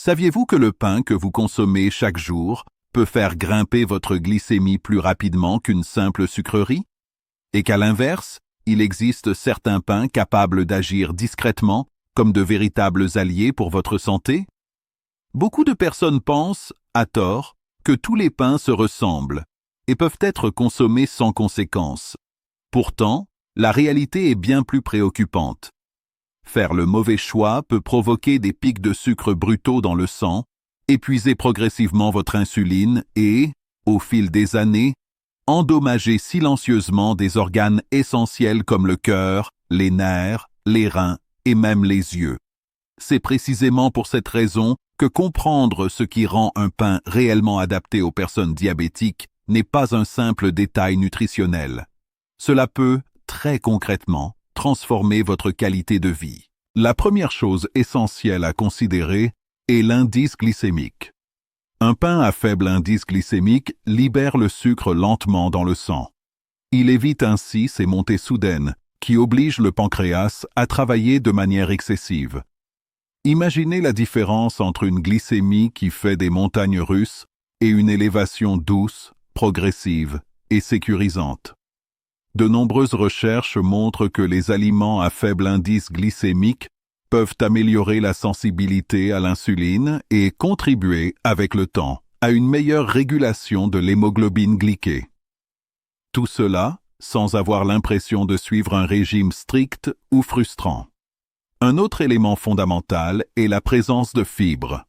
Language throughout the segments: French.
Saviez-vous que le pain que vous consommez chaque jour peut faire grimper votre glycémie plus rapidement qu'une simple sucrerie? Et qu'à l'inverse, il existe certains pains capables d'agir discrètement comme de véritables alliés pour votre santé? Beaucoup de personnes pensent, à tort, que tous les pains se ressemblent et peuvent être consommés sans conséquence. Pourtant, la réalité est bien plus préoccupante. Faire le mauvais choix peut provoquer des pics de sucre brutaux dans le sang, épuiser progressivement votre insuline et, au fil des années, endommager silencieusement des organes essentiels comme le cœur, les nerfs, les reins et même les yeux. C'est précisément pour cette raison que comprendre ce qui rend un pain réellement adapté aux personnes diabétiques n'est pas un simple détail nutritionnel. Cela peut, très concrètement, transformer votre qualité de vie. La première chose essentielle à considérer est l'indice glycémique. Un pain à faible indice glycémique libère le sucre lentement dans le sang. Il évite ainsi ces montées soudaines qui obligent le pancréas à travailler de manière excessive. Imaginez la différence entre une glycémie qui fait des montagnes russes et une élévation douce, progressive et sécurisante. De nombreuses recherches montrent que les aliments à faible indice glycémique peuvent améliorer la sensibilité à l'insuline et contribuer, avec le temps, à une meilleure régulation de l'hémoglobine glyquée. Tout cela sans avoir l'impression de suivre un régime strict ou frustrant. Un autre élément fondamental est la présence de fibres.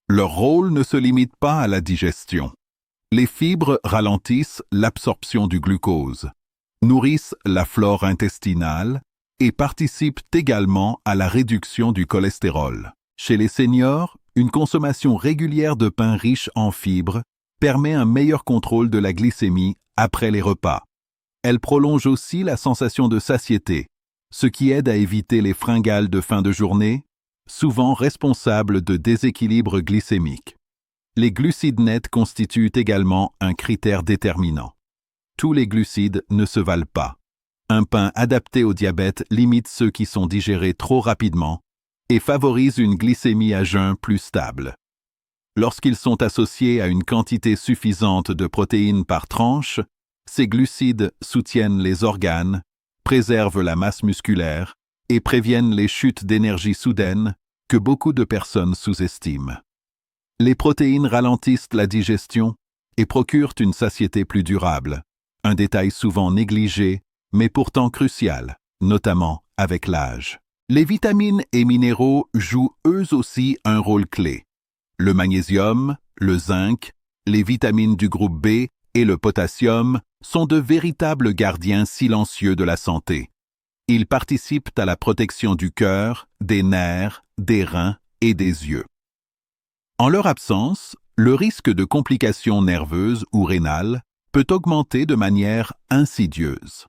Leur rôle ne se limite pas à la digestion. Les fibres ralentissent l'absorption du glucose, nourrissent la flore intestinale et participent également à la réduction du cholestérol. Chez les seniors, une consommation régulière de pain riche en fibres permet un meilleur contrôle de la glycémie après les repas. Elle prolonge aussi la sensation de satiété, ce qui aide à éviter les fringales de fin de journée, souvent responsables de déséquilibres glycémiques. Les glucides nets constituent également un critère déterminant. Tous les glucides ne se valent pas. Un pain adapté au diabète limite ceux qui sont digérés trop rapidement et favorise une glycémie à jeun plus stable. Lorsqu'ils sont associés à une quantité suffisante de protéines par tranche, ces glucides soutiennent les organes, préservent la masse musculaire et préviennent les chutes d'énergie soudaines que beaucoup de personnes sous-estiment. Les protéines ralentissent la digestion et procurent une satiété plus durable, un détail souvent négligé mais pourtant crucial, notamment avec l'âge. Les vitamines et minéraux jouent eux aussi un rôle clé. Le magnésium, le zinc, les vitamines du groupe B et le potassium sont de véritables gardiens silencieux de la santé. Ils participent à la protection du cœur, des nerfs, des reins et des yeux. En leur absence, le risque de complications nerveuses ou rénales peut augmenter de manière insidieuse.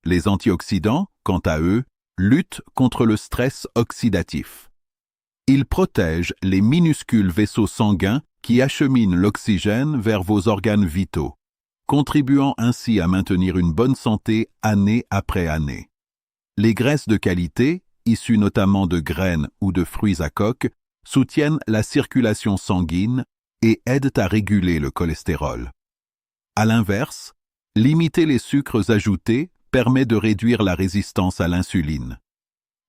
Les antioxydants, quant à eux, luttent contre le stress oxydatif. Ils protègent les minuscules vaisseaux sanguins qui acheminent l'oxygène vers vos organes vitaux, contribuant ainsi à maintenir une bonne santé année après année. Les graisses de qualité, issues notamment de graines ou de fruits à coque, soutiennent la circulation sanguine et aident à réguler le cholestérol. À l'inverse, limiter les sucres ajoutés permet de réduire la résistance à l'insuline.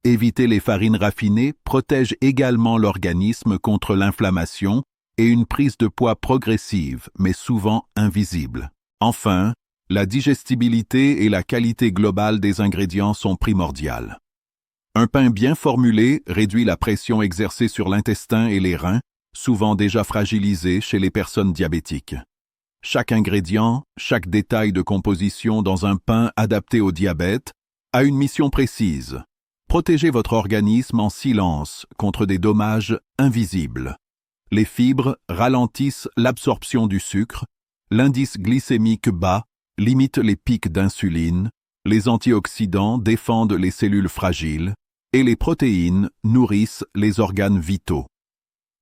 Éviter les farines raffinées protège également l'organisme contre l'inflammation et une prise de poids progressive, mais souvent invisible. Enfin, la digestibilité et la qualité globale des ingrédients sont primordiales. Un pain bien formulé réduit la pression exercée sur l'intestin et les reins, souvent déjà fragilisés chez les personnes diabétiques. Chaque ingrédient, chaque détail de composition dans un pain adapté au diabète a une mission précise. Protégez votre organisme en silence contre des dommages invisibles. Les fibres ralentissent l'absorption du sucre, l'indice glycémique bas limite les pics d'insuline, les antioxydants défendent les cellules fragiles et les protéines nourrissent les organes vitaux.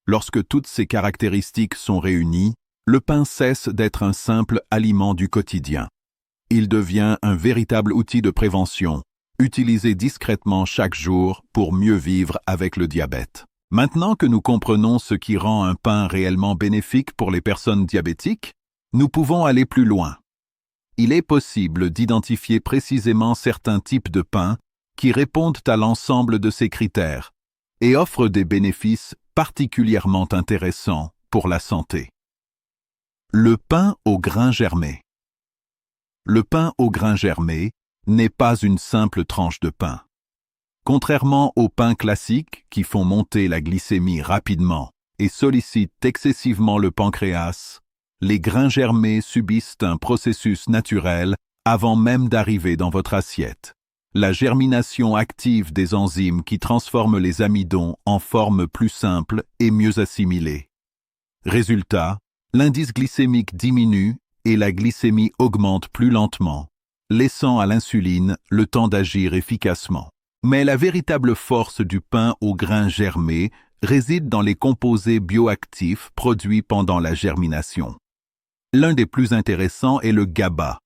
Lorsque toutes ces caractéristiques sont réunies, le pain cesse d'être un simple aliment du quotidien. Il devient un véritable outil de prévention, utilisé discrètement chaque jour pour mieux vivre avec le diabète. Maintenant que nous comprenons ce qui rend un pain réellement bénéfique pour les personnes diabétiques, nous pouvons aller plus loin. Il est possible d'identifier précisément certains types de pain qui répondent à l'ensemble de ces critères et offrent des bénéfices particulièrement intéressants pour la santé. Le pain au grain germé. Le pain au grain germé n'est pas une simple tranche de pain. Contrairement aux pains classiques qui font monter la glycémie rapidement et sollicitent excessivement le pancréas, les grains germés subissent un processus naturel avant même d'arriver dans votre assiette. La germination active des enzymes qui transforment les amidons en forme plus simple et mieux assimilée. Résultat, l'indice glycémique diminue et la glycémie augmente plus lentement, laissant à l'insuline le temps d'agir efficacement. Mais la véritable force du pain au grain germé réside dans les composés bioactifs produits pendant la germination. L'un des plus intéressants est le GABA,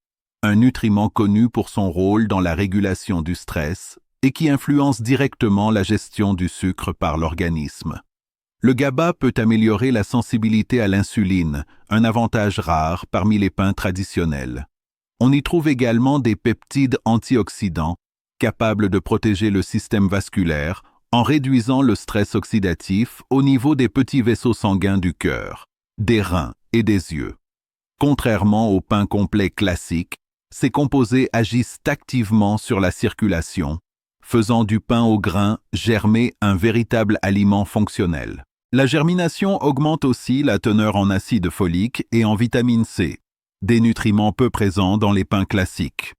un nutriment connu pour son rôle dans la régulation du stress et qui influence directement la gestion du sucre par l'organisme. Le GABA peut améliorer la sensibilité à l'insuline, un avantage rare parmi les pains traditionnels. On y trouve également des peptides antioxydants capables de protéger le système vasculaire en réduisant le stress oxydatif au niveau des petits vaisseaux sanguins du cœur, des reins et des yeux. Contrairement au pain complet classique, ces composés agissent activement sur la circulation, faisant du pain au grain germé un véritable aliment fonctionnel. La germination augmente aussi la teneur en acide folique et en vitamine C, des nutriments peu présents dans les pains classiques.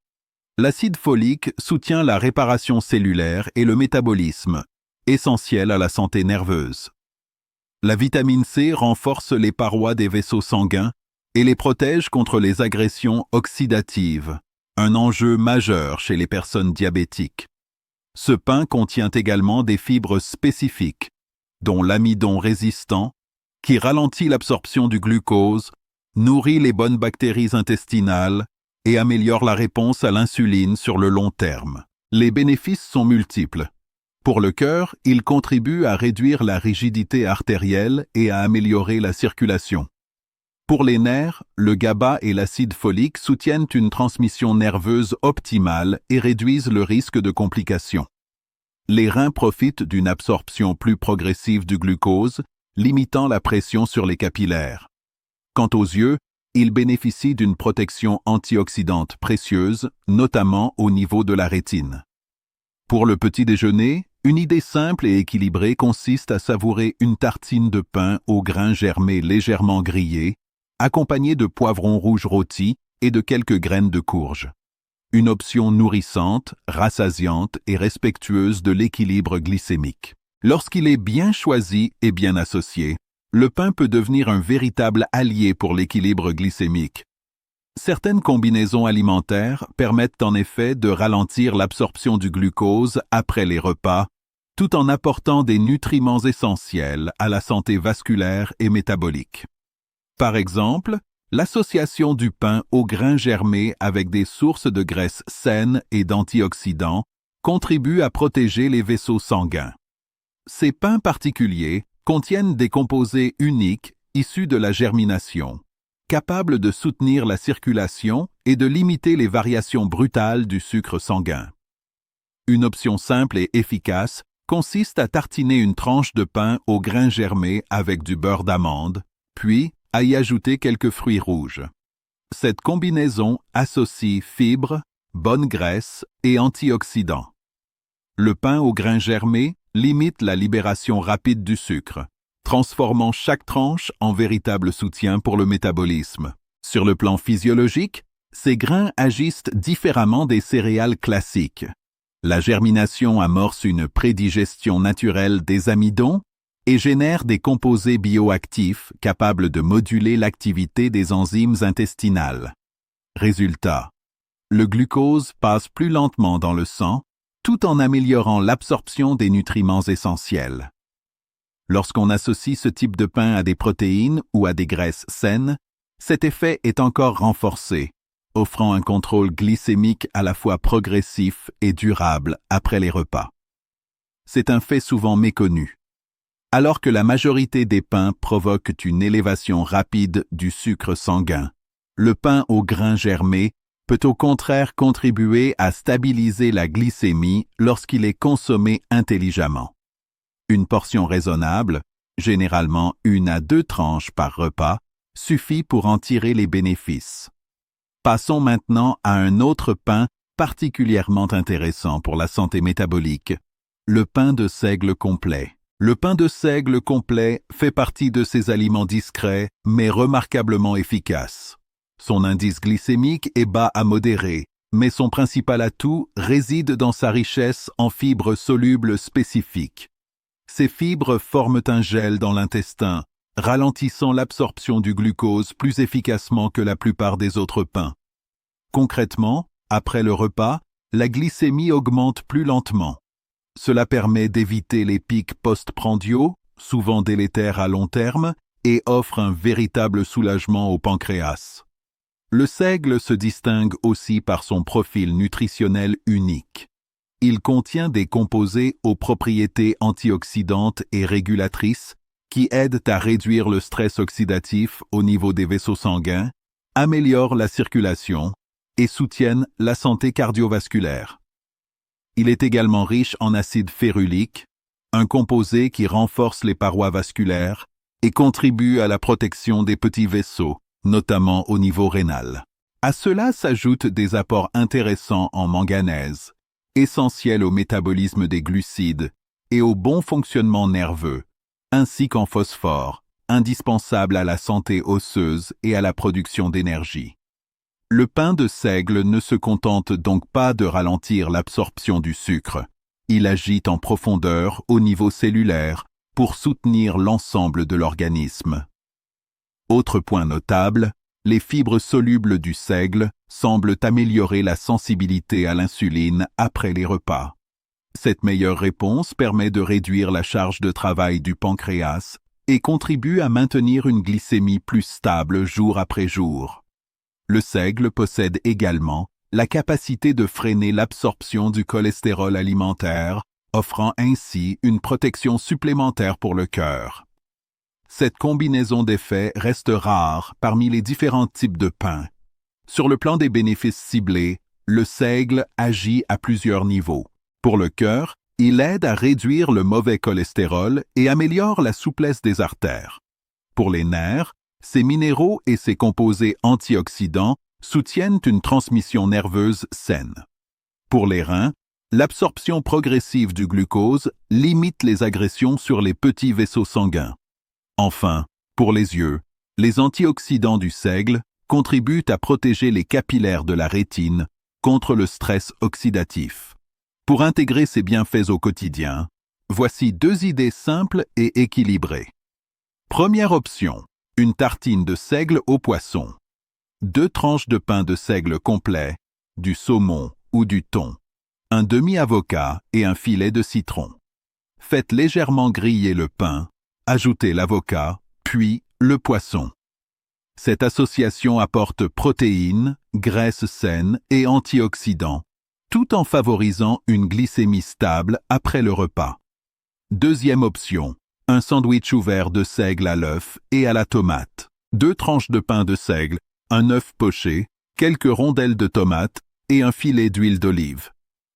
L'acide folique soutient la réparation cellulaire et le métabolisme, essentiel à la santé nerveuse. La vitamine C renforce les parois des vaisseaux sanguins et les protège contre les agressions oxydatives, un enjeu majeur chez les personnes diabétiques. Ce pain contient également des fibres spécifiques, dont l'amidon résistant, qui ralentit l'absorption du glucose, nourrit les bonnes bactéries intestinales et améliore la réponse à l'insuline sur le long terme. Les bénéfices sont multiples. Pour le cœur, il contribue à réduire la rigidité artérielle et à améliorer la circulation. Pour les nerfs, le GABA et l'acide folique soutiennent une transmission nerveuse optimale et réduisent le risque de complications. Les reins profitent d'une absorption plus progressive du glucose, limitant la pression sur les capillaires. Quant aux yeux, ils bénéficient d'une protection antioxydante précieuse, notamment au niveau de la rétine. Pour le petit déjeuner, une idée simple et équilibrée consiste à savourer une tartine de pain au grain germé légèrement grillé, accompagnée de poivrons rouges rôtis et de quelques graines de courge. Une option nourrissante, rassasiante et respectueuse de l'équilibre glycémique. Lorsqu'il est bien choisi et bien associé, le pain peut devenir un véritable allié pour l'équilibre glycémique. Certaines combinaisons alimentaires permettent en effet de ralentir l'absorption du glucose après les repas, tout en apportant des nutriments essentiels à la santé vasculaire et métabolique. Par exemple, l'association du pain au grain germé avec des sources de graisses saines et d'antioxydants contribue à protéger les vaisseaux sanguins. Ces pains particuliers contiennent des composés uniques issus de la germination, capables de soutenir la circulation et de limiter les variations brutales du sucre sanguin. Une option simple et efficace consiste à tartiner une tranche de pain au grain germé avec du beurre d'amande, puis à y ajouter quelques fruits rouges. Cette combinaison associe fibres, bonne graisse et antioxydants. Le pain au grain germé limite la libération rapide du sucre, transformant chaque tranche en véritable soutien pour le métabolisme. Sur le plan physiologique, ces grains agissent différemment des céréales classiques. La germination amorce une prédigestion naturelle des amidons et génère des composés bioactifs capables de moduler l'activité des enzymes intestinales. Résultat, le glucose passe plus lentement dans le sang, tout en améliorant l'absorption des nutriments essentiels. Lorsqu'on associe ce type de pain à des protéines ou à des graisses saines, cet effet est encore renforcé, offrant un contrôle glycémique à la fois progressif et durable après les repas. C'est un fait souvent méconnu. alors que la majorité des pains provoquent une élévation rapide du sucre sanguin. Le pain au grain germé peut au contraire contribuer à stabiliser la glycémie lorsqu'il est consommé intelligemment. Une portion raisonnable, généralement 1 à 2 tranches par repas, suffit pour en tirer les bénéfices. Passons maintenant à un autre pain particulièrement intéressant pour la santé métabolique, le pain de seigle complet. Le pain de seigle complet fait partie de ces aliments discrets mais remarquablement efficaces. Son indice glycémique est bas à modéré, mais son principal atout réside dans sa richesse en fibres solubles spécifiques. Ces fibres forment un gel dans l'intestin, ralentissant l'absorption du glucose plus efficacement que la plupart des autres pains. Concrètement, après le repas, la glycémie augmente plus lentement. Cela permet d'éviter les pics post-prandiaux, souvent délétères à long terme, et offre un véritable soulagement au pancréas. Le seigle se distingue aussi par son profil nutritionnel unique. Il contient des composés aux propriétés antioxydantes et régulatrices qui aident à réduire le stress oxydatif au niveau des vaisseaux sanguins, améliorent la circulation et soutiennent la santé cardiovasculaire. Il est également riche en acide férulique, un composé qui renforce les parois vasculaires et contribue à la protection des petits vaisseaux, notamment au niveau rénal. À cela s'ajoutent des apports intéressants en manganèse, essentiel au métabolisme des glucides et au bon fonctionnement nerveux, ainsi qu'en phosphore, indispensable à la santé osseuse et à la production d'énergie. Le pain de seigle ne se contente donc pas de ralentir l'absorption du sucre. Il agit en profondeur au niveau cellulaire pour soutenir l'ensemble de l'organisme. Autre point notable, les fibres solubles du seigle semblent améliorer la sensibilité à l'insuline après les repas. Cette meilleure réponse permet de réduire la charge de travail du pancréas et contribue à maintenir une glycémie plus stable jour après jour. Le seigle possède également la capacité de freiner l'absorption du cholestérol alimentaire, offrant ainsi une protection supplémentaire pour le cœur. Cette combinaison d'effets reste rare parmi les différents types de pain. Sur le plan des bénéfices ciblés, le seigle agit à plusieurs niveaux. Pour le cœur, il aide à réduire le mauvais cholestérol et améliore la souplesse des artères. Pour les nerfs, ses minéraux et ses composés antioxydants soutiennent une transmission nerveuse saine. Pour les reins, l'absorption progressive du glucose limite les agressions sur les petits vaisseaux sanguins. Enfin, pour les yeux, les antioxydants du seigle contribuent à protéger les capillaires de la rétine contre le stress oxydatif. Pour intégrer ces bienfaits au quotidien, voici 2 idées simples et équilibrées. Première option, une tartine de seigle au poisson. 2 tranches de pain de seigle complet, du saumon ou du thon, un demi-avocat et un filet de citron. Faites légèrement griller le pain, ajoutez l'avocat, puis le poisson. Cette association apporte protéines, graisses saines et antioxydants, tout en favorisant une glycémie stable après le repas. Deuxième option, un sandwich ouvert de seigle à l'œuf et à la tomate. 2 tranches de pain de seigle, un œuf poché, quelques rondelles de tomates et un filet d'huile d'olive.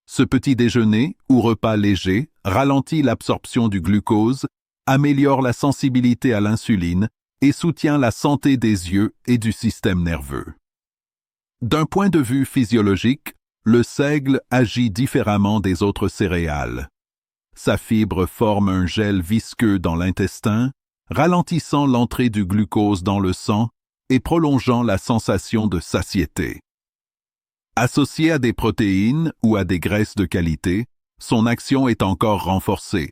Ce petit déjeuner ou repas léger ralentit l'absorption du glucose, améliore la sensibilité à l'insuline et soutient la santé des yeux et du système nerveux. D'un point de vue physiologique, le seigle agit différemment des autres céréales. Sa fibre forme un gel visqueux dans l'intestin, ralentissant l'entrée du glucose dans le sang et prolongeant la sensation de satiété. Associé à des protéines ou à des graisses de qualité, son action est encore renforcée,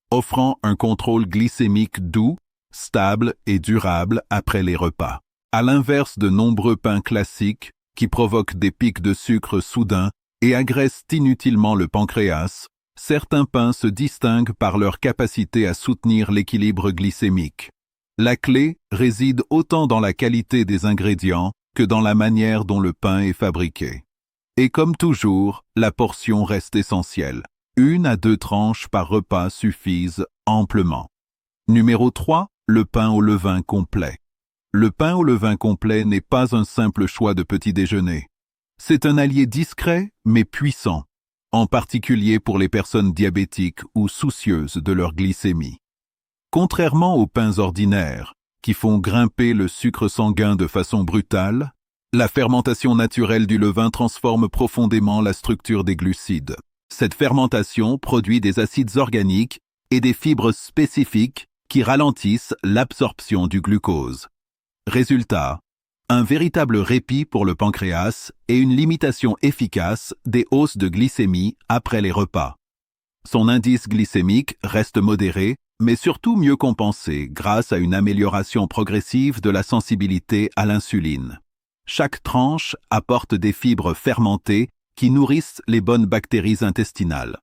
offrant un contrôle glycémique doux, stable et durable après les repas. À l'inverse de nombreux pains classiques qui provoquent des pics de sucre soudains et agressent inutilement le pancréas, certains pains se distinguent par leur capacité à soutenir l'équilibre glycémique. La clé réside autant dans la qualité des ingrédients que dans la manière dont le pain est fabriqué. Et comme toujours, la portion reste essentielle. 1 à 2 tranches par repas suffisent amplement. Numéro 3. Le pain au levain complet. Le pain au levain complet n'est pas un simple choix de petit déjeuner. C'est un allié discret mais puissant, en particulier pour les personnes diabétiques ou soucieuses de leur glycémie. Contrairement aux pains ordinaires, qui font grimper le sucre sanguin de façon brutale, la fermentation naturelle du levain transforme profondément la structure des glucides. Cette fermentation produit des acides organiques et des fibres spécifiques qui ralentissent l'absorption du glucose. Résultat, un véritable répit pour le pancréas et une limitation efficace des hausses de glycémie après les repas. Son indice glycémique reste modéré, mais surtout mieux compensé grâce à une amélioration progressive de la sensibilité à l'insuline. Chaque tranche apporte des fibres fermentées qui nourrissent les bonnes bactéries intestinales.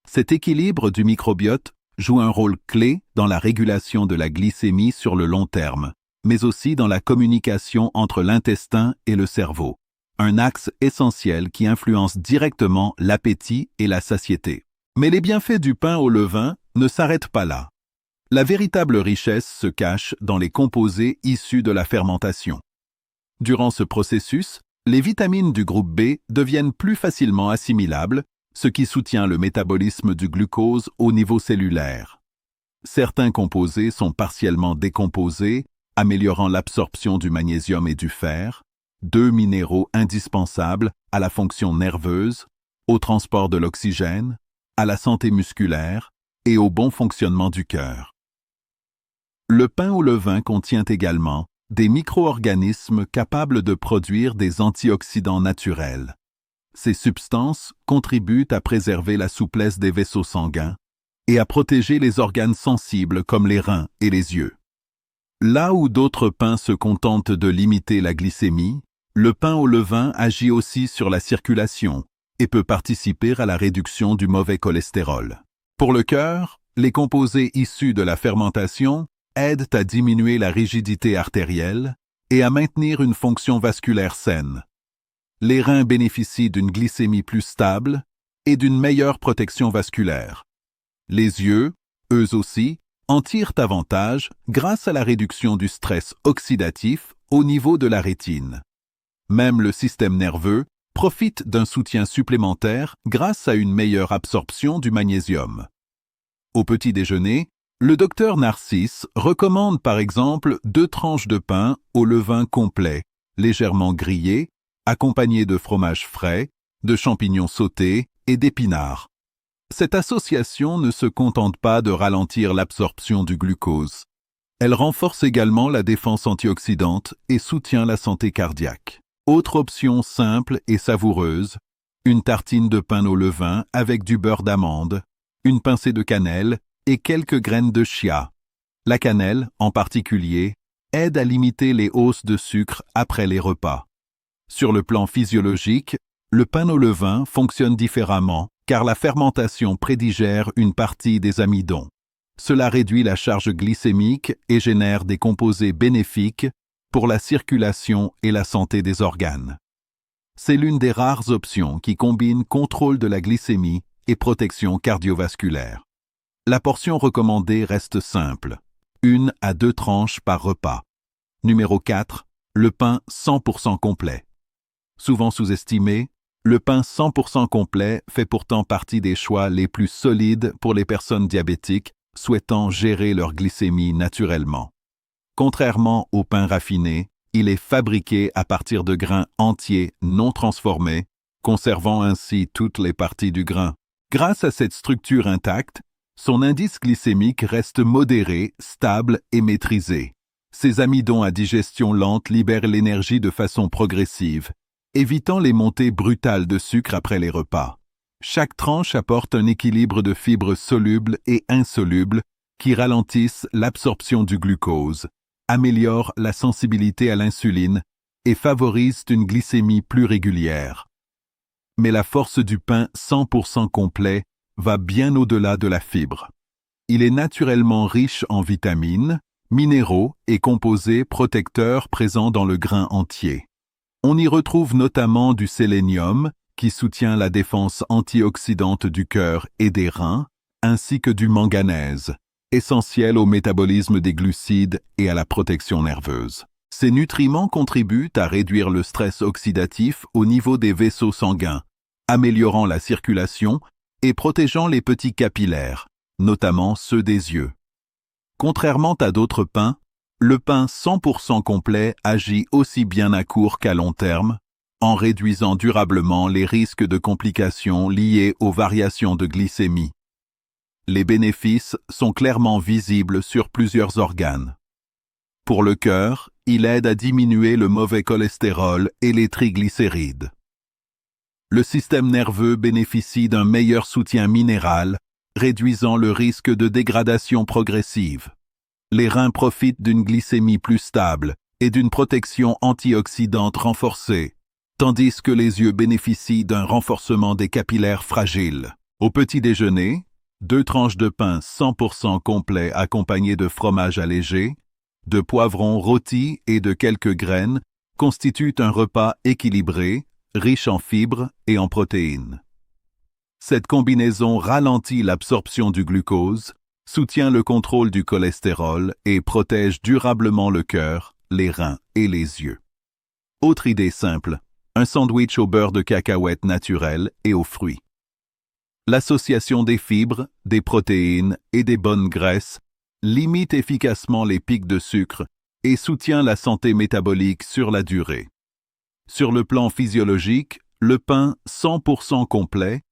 Cet équilibre du microbiote joue un rôle clé dans la régulation de la glycémie sur le long terme, mais aussi dans la communication entre l'intestin et le cerveau, un axe essentiel qui influence directement l'appétit et la satiété. Mais les bienfaits du pain au levain ne s'arrêtent pas là. La véritable richesse se cache dans les composés issus de la fermentation. Durant ce processus, les vitamines du groupe B deviennent plus facilement assimilables, ce qui soutient le métabolisme du glucose au niveau cellulaire. Certains composés sont partiellement décomposés, améliorant l'absorption du magnésium et du fer, deux minéraux indispensables à la fonction nerveuse, au transport de l'oxygène, à la santé musculaire et au bon fonctionnement du cœur. Le pain au levain contient également des micro-organismes capables de produire des antioxydants naturels. Ces substances contribuent à préserver la souplesse des vaisseaux sanguins et à protéger les organes sensibles comme les reins et les yeux. Là où d'autres pains se contentent de limiter la glycémie, le pain au levain agit aussi sur la circulation et peut participer à la réduction du mauvais cholestérol. Pour le cœur, les composés issus de la fermentation aident à diminuer la rigidité artérielle et à maintenir une fonction vasculaire saine. Les reins bénéficient d'une glycémie plus stable et d'une meilleure protection vasculaire. Les yeux, eux aussi, en tirent avantage grâce à la réduction du stress oxydatif au niveau de la rétine. Même le système nerveux profite d'un soutien supplémentaire grâce à une meilleure absorption du magnésium. Au petit déjeuner, le docteur Narcisse recommande par exemple 2 tranches de pain au levain complet, légèrement grillé, accompagné de fromage frais, de champignons sautés et d'épinards. Cette association ne se contente pas de ralentir l'absorption du glucose. Elle renforce également la défense antioxydante et soutient la santé cardiaque. Autre option simple et savoureuse, une tartine de pain au levain avec du beurre d'amande, une pincée de cannelle et quelques graines de chia. La cannelle, en particulier, aide à limiter les hausses de sucre après les repas. Sur le plan physiologique, le pain au levain fonctionne différemment car la fermentation prédigère une partie des amidons. Cela réduit la charge glycémique et génère des composés bénéfiques pour la circulation et la santé des organes. C'est l'une des rares options qui combine contrôle de la glycémie et protection cardiovasculaire. La portion recommandée reste simple, 1 à 2 tranches par repas. Numéro 4, le pain 100% complet. Souvent sous-estimé, le pain 100% complet fait pourtant partie des choix les plus solides pour les personnes diabétiques souhaitant gérer leur glycémie naturellement. Contrairement au pain raffiné, il est fabriqué à partir de grains entiers non transformés, conservant ainsi toutes les parties du grain. Grâce à cette structure intacte, son indice glycémique reste modéré, stable et maîtrisé. Ces amidons à digestion lente libèrent l'énergie de façon progressive, évitant les montées brutales de sucre après les repas. Chaque tranche apporte un équilibre de fibres solubles et insolubles qui ralentissent l'absorption du glucose, améliorent la sensibilité à l'insuline et favorisent une glycémie plus régulière. Mais la force du pain 100% complet va bien au-delà de la fibre. Il est naturellement riche en vitamines, minéraux et composés protecteurs présents dans le grain entier. On y retrouve notamment du sélénium, qui soutient la défense antioxydante du cœur et des reins, ainsi que du manganèse, essentiels au métabolisme des glucides et à la protection nerveuse. Ces nutriments contribuent à réduire le stress oxydatif au niveau des vaisseaux sanguins, améliorant la circulation et protégeant les petits capillaires, notamment ceux des yeux. Contrairement à d'autres pains, le pain 100% complet agit aussi bien à court qu'à long terme, en réduisant durablement les risques de complications liées aux variations de glycémie. Les bénéfices sont clairement visibles sur plusieurs organes. Pour le cœur, il aide à diminuer le mauvais cholestérol et les triglycérides. Le système nerveux bénéficie d'un meilleur soutien minéral, réduisant le risque de dégradation progressive. Les reins profitent d'une glycémie plus stable et d'une protection antioxydante renforcée, tandis que les yeux bénéficient d'un renforcement des capillaires fragiles. Au petit déjeuner, 2 tranches de pain 100% complet accompagnées de fromage allégé, de poivrons rôtis et de quelques graines constituent un repas équilibré, riche en fibres et en protéines. Cette combinaison ralentit l'absorption du glucose, soutient le contrôle du cholestérol et protège durablement le cœur, les reins et les yeux. Autre idée simple, un sandwich au beurre de cacahuète naturel et aux fruits. L'association des fibres, des protéines et des bonnes graisses limite efficacement les pics de sucre et soutient la santé métabolique sur la durée. Sur le plan physiologique, le pain 100% complet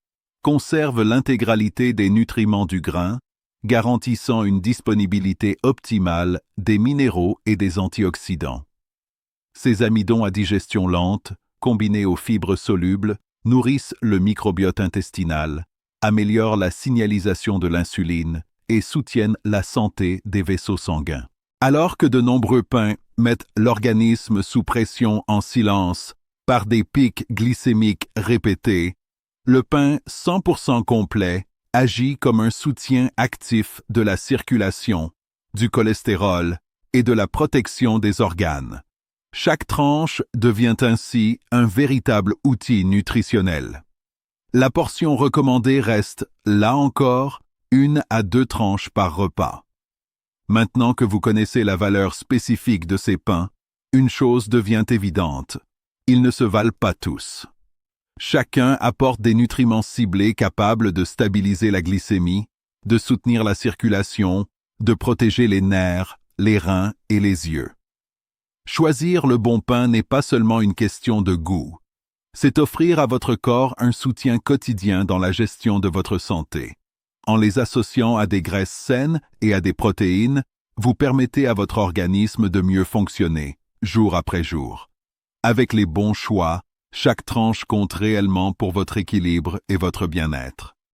conserve l'intégralité des nutriments du grain, garantissant une disponibilité optimale des minéraux et des antioxydants. Ces amidons à digestion lente, combinés aux fibres solubles, nourrissent le microbiote intestinal, améliorent la signalisation de l'insuline et soutiennent la santé des vaisseaux sanguins. Alors que de nombreux pains mettent l'organisme sous pression en silence par des pics glycémiques répétés, le pain 100% complet agit comme un soutien actif de la circulation, du cholestérol et de la protection des organes. Chaque tranche devient ainsi un véritable outil nutritionnel. La portion recommandée reste, là encore, 1 à 2 tranches par repas. Maintenant que vous connaissez la valeur spécifique de ces pains, une chose devient évidente. Ils ne se valent pas tous. Chacun apporte des nutriments ciblés capables de stabiliser la glycémie, de soutenir la circulation, de protéger les nerfs, les reins et les yeux. Choisir le bon pain n'est pas seulement une question de goût. C'est offrir à votre corps un soutien quotidien dans la gestion de votre santé. En les associant à des graisses saines et à des protéines, vous permettez à votre organisme de mieux fonctionner, jour après jour. Avec les bons choix, chaque tranche compte réellement pour votre équilibre et votre bien-être.